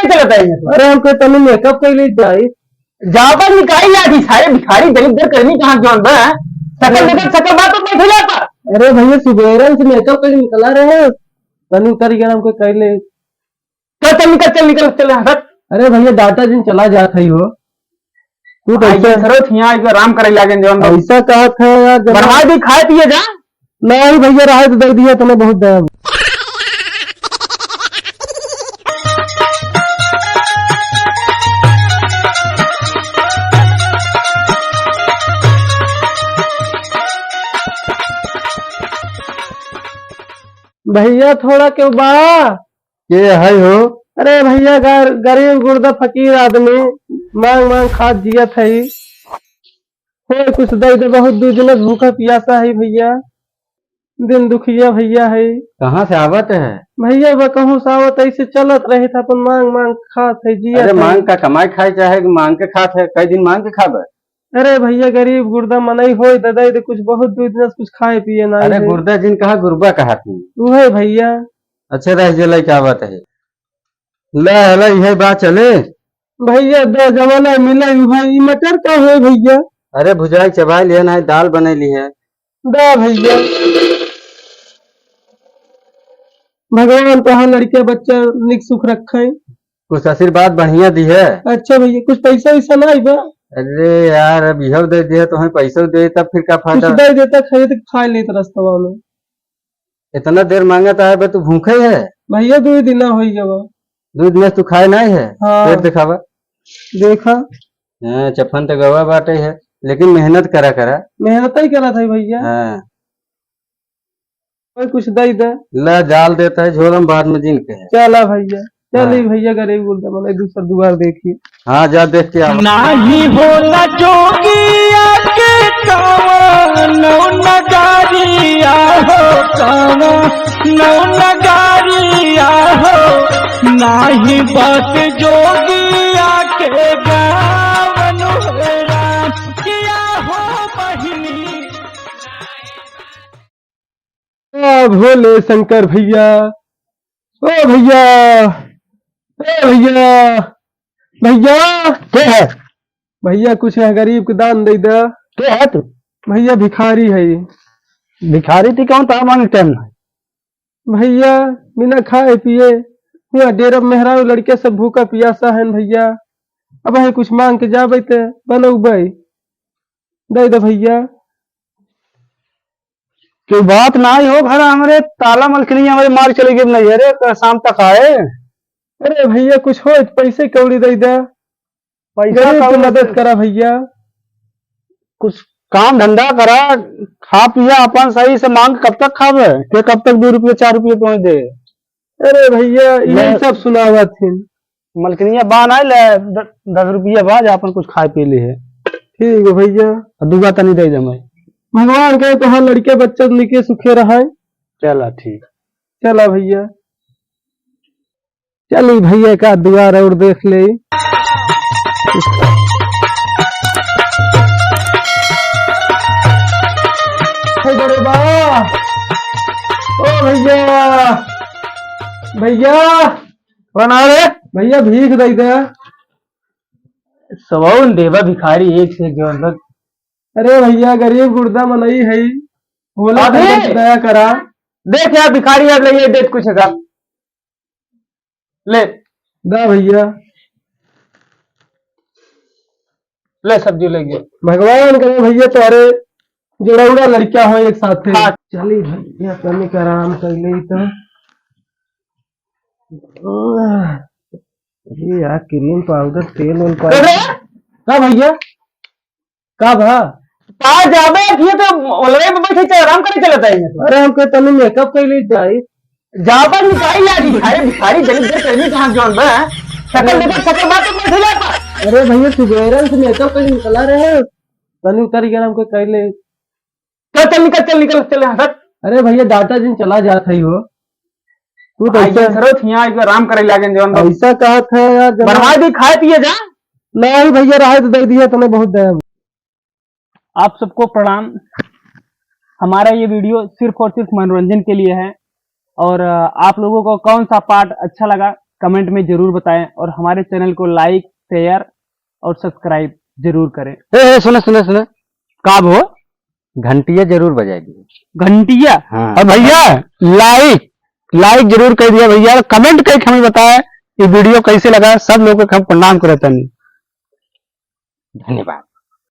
करे चलता है? अरे हमको तनी मेकअप के लिए जाई जापा निकाई या सारे भिखारी दरिद्र करनी कहाँ जौन बा सकल निकल सकल बात तो बैठ जाता। अरे भैया सुबेरन से मेकअप के लिए निकला रहे हैं तनी उतर गया हमको कह ले चल निकल चले हट। अरे भैया डाटा जिन चला जात है हो तू पैसा जरूरत यहाँ एक आराम करे लागे जौन ऐसा कहा था यार बनवा दी खाए पिए जा नहीं भैया रहा तो दे दिया तुम्हें बहुत दया भैया थोड़ा क्यों बा ये है हो। अरे भैया गरीब गुर्दा फकीर आदमी मांग मांग खाद जिया था कुछ दे दे बहुत दूर भूखा पियासा है भैया दिन दुखिया भैया है। कहाँ से आवत है भैया वह कहूँ सावत ऐसे चलत रहे था अपन मांग मांग खात है जिया। अरे मांग का कमाई खाए चाहे मांग के खात है कई दिन मांग के खाबे। अरे भैया गरीब गुर्दा मनई हो दे दे कुछ बहुत दूर कुछ खाए पिए ना। अरे गुर्दा जिन कहा गुरबा कहा थी तू है भैया। अच्छा रह जल क्या बात है ले है बात चले भैया दो जमाना मिला भाई मटर का है भैया। अरे भुजाई चबाई लिया ना दाल बनेली है दा भैया भगवान कहा लड़के बच्चा निक सुख रखे कुछ आशीर्वाद बढ़िया दी है। अच्छा भैया कुछ पैसा वैसा ना बा। अरे यार अब यह दे दिया तो हमें पैसा दे तब फिर क्या फायदा कुछ दे देता खरीद खा लेते रास्ता में। इतना देर मांगा था बे तू भूखे है भैया 2 दिन हो गया दूध में तू खाए नहीं है। हाँ। पेट दिखावा देखा चफन तो गवा बाटे है लेकिन मेहनत करा मेहनत ही करा था भैया। हाँ। कुछ दे दे ला जाल देता है झोलम बाद में जिन के चला भैया चल भैया गरीब बोलते मैंने दूसरा दुआर देखिए। हाँ जा देख के आओ नहीं होला जोगिया के नौ नगारिया हो नौ नगारिया हो नाही बात जोगिया के गावन किया हो बहिनी। भोले शंकर भैया ओ भैया भैया भैया क्या है भैया कुछ है गरीब को दान दे दे। क्या है तू भैया भिखारी है भिखारी थी कौन था मांग टाइम भैया बिना खाए पिए हुआ डेरा मेहरा लड़के सब भूखा पियासा है भैया। अब है कुछ मांग के जाबे ते बनौबे दे दे भैया। कोई बात ना ही हो घर हमारे ताला मलकनी हमारे मार चले गए नहीं अरे शाम तक आए। अरे भैया कुछ हो पैसे कौड़ी दे दे पैसा की मदद करा भैया। कुछ काम धंधा करा खा पिया अपन सही से मांग कब तक खावे फिर कब तक 2 रुपये 4 रुपये पहुंच दे। अरे भैया ये सब सुनावा थी मलकनिया बान आए ले 10 रुपया बाद अपन कुछ खाए पी ली है। ठीक है भैया दुआ तनी दे दे भगवान कहे तो हाँ लड़के बच्चे निके सुखे रहे। चला ठीक चला भैया चली भैया का दुआर और देख ले। बड़े बा ओ भैया भैया बना रे भैया भीख दे दे सवाउन देवा भिखारी एक से जो अंदर। अरे भैया गरीब गुर्दा मनई है बोला दया करा देख यार भिखारी यार ले देख कुछ है ले दा भैया ले सब्जी ले गया भगवान करे भैया तुम्हारे जोड़ा लड़कियां हो एक साथ चली भैया करने का आराम कर ले तो ये यार क्रीम पाउडर तेल उल का भैया का भा कहा जाबे ये तो ओलवे पे बैठे चल आराम करे चलता है। अरे हमको तनी मेकअप के लिए जाई जाबा निकाई या भिखारी भिखारी दरिद्र करनी कहाँ जौन बा सकल निकल सकल बात तो बैठ जाता। अरे भैया सुबेरन से मेकअप के लिए निकला रहे तनी उतर गया हमको कह ले चल निकल चले हट। अरे भैया डाटा जिन चला जात है हो तू तो जरूरत यहाँ एक आराम करे लागे जौन ऐसा कहा था यार बनवा दी खाए पिए जा नहीं भैया रहा तो दे दिया तुम्हें बहुत दया। आप सबको प्रणाम। हमारा ये वीडियो सिर्फ और सिर्फ मनोरंजन के लिए है और आप लोगों को कौन सा पार्ट अच्छा लगा कमेंट में जरूर बताएं और हमारे चैनल को लाइक, शेयर और सब्सक्राइब जरूर करें। सुने सुने सुने, काब हो घंटिया जरूर बजाएगी। घंटिया हाँ। और भैया लाइक जरूर कर दिया भैया, और कमेंट करके हमें बताया ये वीडियो कैसे लगा। सब लोगों को हम प्रणाम करते हैं। धन्यवाद।